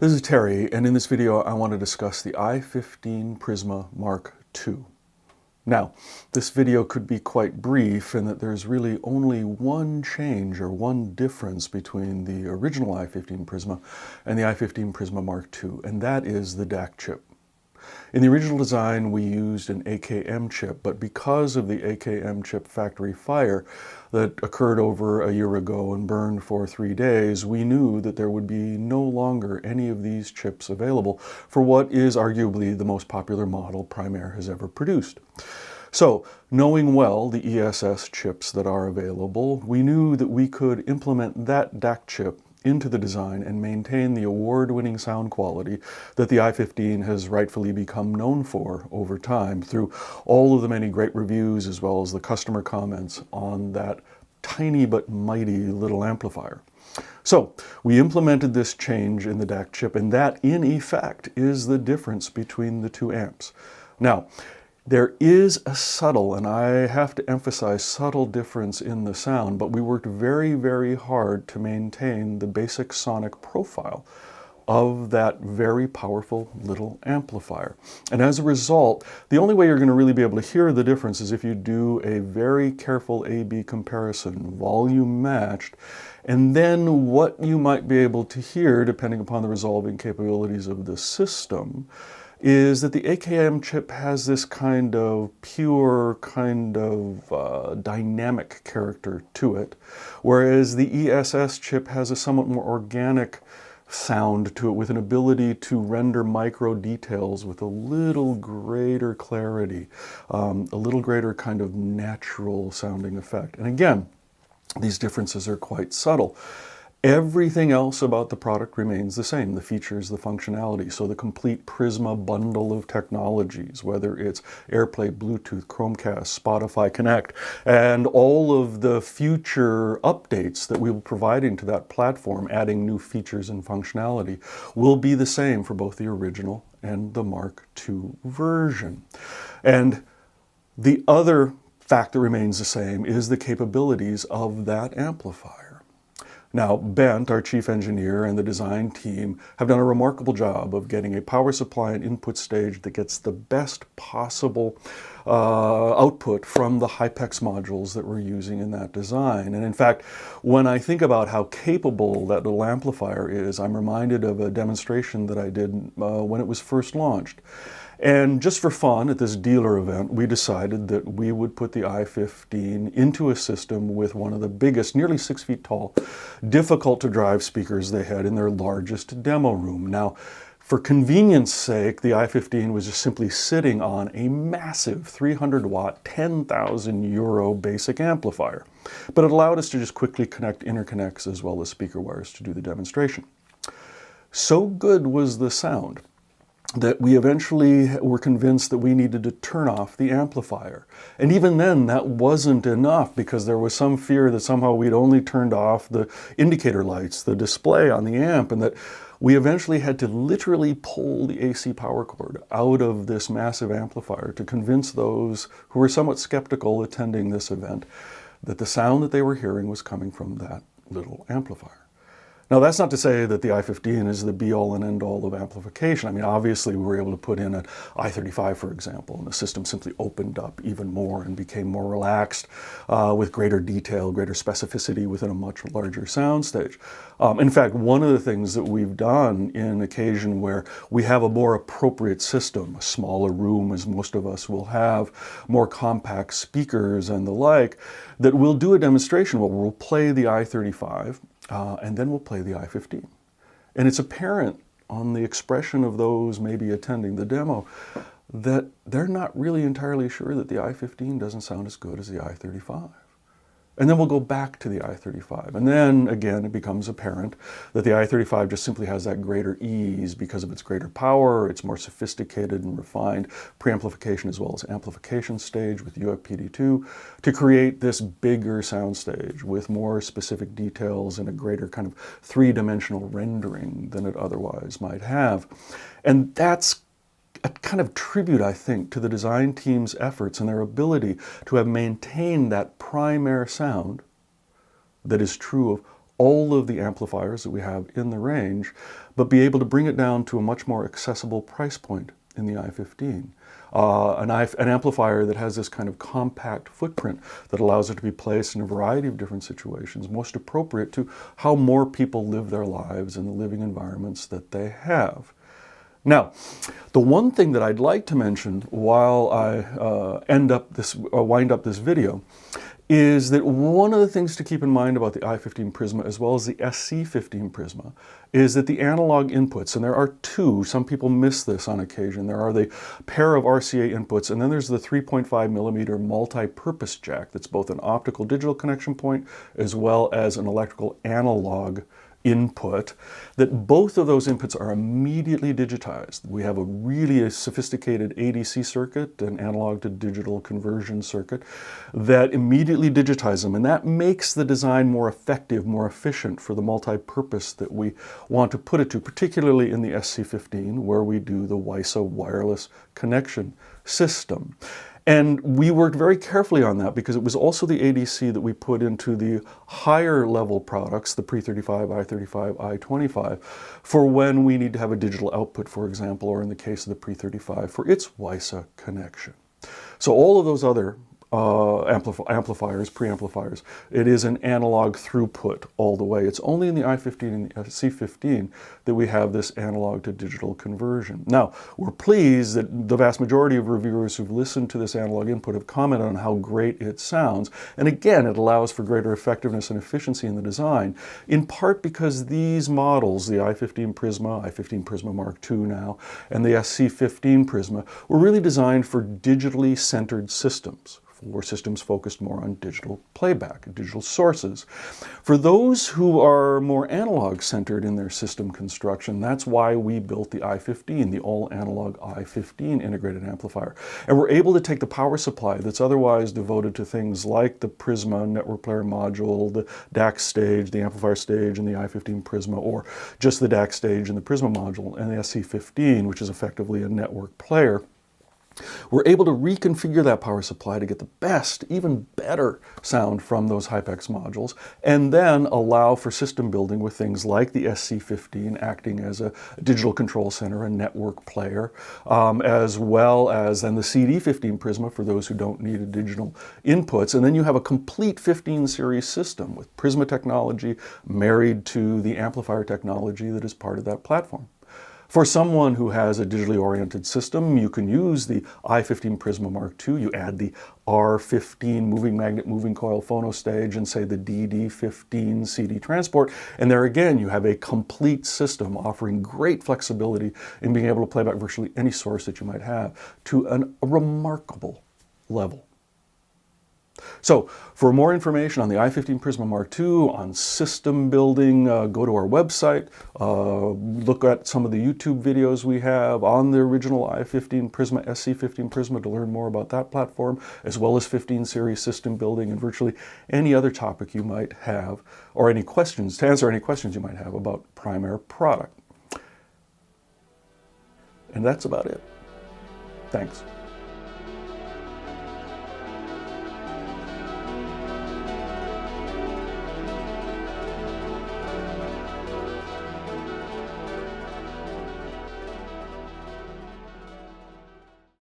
This is Terry, and in this video I want to discuss the I15 Prisma MK2. Now, this video could be quite brief in that there's really only one change or one difference between the original I15 Prisma and the I15 Prisma MK2, and that is the DAC chip. In the original design we used an AKM chip, but because of the AKM chip factory fire that occurred over a year ago and burned for 3 days, we knew that there would be no longer any of these chips available for what is arguably the most popular model Primare has ever produced. So, knowing well the ESS chips that are available, we knew that we could implement that DAC chip into the design and maintain the award-winning sound quality that the I15 has rightfully become known for over time through all of the many great reviews as well as the customer comments on that tiny but mighty little amplifier. So we implemented this change in the DAC chip, and that in effect is the difference between the two amps. Now, there is a subtle, and I have to emphasize subtle difference in the sound, but we worked very, very hard to maintain the basic sonic profile of that very powerful little amplifier. And as a result, the only way you're going to really be able to hear the difference is if you do a very careful A-B comparison, volume matched, and then what you might be able to hear, depending upon the resolving capabilities of the system, is that the AKM chip has this kind of pure, dynamic character to it, whereas the ESS chip has a somewhat more organic sound to it with an ability to render micro details with a little greater clarity, a little greater kind of natural sounding effect. And again, these differences are quite subtle. Everything else about the product remains the same, the features, the functionality. So the complete Prisma bundle of technologies, whether it's AirPlay, Bluetooth, Chromecast, Spotify Connect, and all of the future updates that we will be providing to that platform, adding new features and functionality, will be the same for both the original and the MK2 version. And the other fact that remains the same is the capabilities of that amplifier. Now, Bent, our chief engineer, and the design team have done a remarkable job of getting a power supply and input stage that gets the best possible output from the Hypex modules that we're using in that design. And in fact, when I think about how capable that little amplifier is, I'm reminded of a demonstration that I did when it was first launched. And just for fun, at this dealer event, we decided that we would put the I15 into a system with one of the biggest, nearly 6 feet tall, difficult to drive speakers they had in their largest demo room. Now, for convenience sake, the I15 was just simply sitting on a massive 300 watt, 10,000 euro basic amplifier. But it allowed us to just quickly connect interconnects as well as speaker wires to do the demonstration. So good was the sound that we eventually were convinced that we needed to turn off the amplifier. And even then, that wasn't enough because there was some fear that somehow we'd only turned off the indicator lights, the display on the amp, and that we eventually had to literally pull the AC power cord out of this massive amplifier to convince those who were somewhat skeptical attending this event that the sound that they were hearing was coming from that little amplifier. Now, that's not to say that the I15 is the be-all and end-all of amplification. I mean, obviously, we were able to put in an I35, for example, and the system simply opened up even more and became more relaxed with greater detail, greater specificity within a much larger soundstage. In fact, one of the things that we've done in occasion where we have a more appropriate system, a smaller room as most of us will have, more compact speakers and the like, that we'll do a demonstration where we'll play the I35, and then we'll play the I15. And it's apparent on the expression of those maybe attending the demo that they're not really entirely sure that the I15 doesn't sound as good as the I35. And then we'll go back to the I35. And then again, it becomes apparent that the I35 just simply has that greater ease because of its greater power, its more sophisticated and refined preamplification as well as amplification stage with UFPD2 to create this bigger sound stage with more specific details and a greater kind of three-dimensional rendering than it otherwise might have. And that's a kind of tribute, I think, to the design team's efforts and their ability to have maintained that Primare sound that is true of all of the amplifiers that we have in the range, but be able to bring it down to a much more accessible price point in the i15. An amplifier that has this kind of compact footprint that allows it to be placed in a variety of different situations, most appropriate to how more people live their lives in the living environments that they have. Now, the one thing that I'd like to mention while I wind up this video is that one of the things to keep in mind about the i15 Prisma as well as the SC15 Prisma is that the analog inputs, and there are two, some people miss this on occasion, there are the pair of RCA inputs, and then there's the 3.5 millimeter multi-purpose jack that's both an optical digital connection point as well as an electrical analog input, that both of those inputs are immediately digitized. We have a really sophisticated ADC circuit, an analog to digital conversion circuit, that immediately digitizes them, and that makes the design more effective, more efficient for the multi-purpose that we want to put it to, particularly in the SC15 where we do the WISA wireless connection system. And we worked very carefully on that because it was also the ADC that we put into the higher level products, the Pre-35, I-35, I-25, for when we need to have a digital output, for example, or in the case of the Pre-35, for its WISA connection. So all of those other amplifiers, preamplifiers, it is an analog throughput all the way. It's only in the i15 and the C15 that we have this analog to digital conversion. Now, we're pleased that the vast majority of reviewers who've listened to this analog input have commented on how great it sounds. And again, it allows for greater effectiveness and efficiency in the design, in part because these models, the i15 Prisma, i15 Prisma Mark II now, and the SC15 Prisma, were really designed for digitally centered systems, or systems focused more on digital playback, digital sources. For those who are more analog-centered in their system construction, that's why we built the i15, the all-analog i15 integrated amplifier. And we're able to take the power supply that's otherwise devoted to things like the Prisma network player module, the DAC stage, the amplifier stage, and the i15 Prisma, or just the DAC stage and the Prisma module, and the SC15, which is effectively a network player. We're able to reconfigure that power supply to get the best, even better sound from those HyPEX modules, and then allow for system building with things like the SC15 acting as a digital control center, a network player, as well as then the CD15 Prisma for those who don't need a digital inputs. And then you have a complete 15 series system with Prisma technology married to the amplifier technology that is part of that platform. For someone who has a digitally oriented system, you can use the i15 Prisma Mark II. You add the R15 moving magnet moving coil phono stage and say the DD15 CD transport. And there again, you have a complete system offering great flexibility in being able to play back virtually any source that you might have to a remarkable level. So for more information on the i15 Prisma Mark II, on system building, go to our website, look at some of the YouTube videos we have on the original i15 Prisma, SC15 Prisma to learn more about that platform, as well as 15 series system building and virtually any other topic you might have, or any questions, to answer any questions you might have about Primare product. And that's about it. Thanks.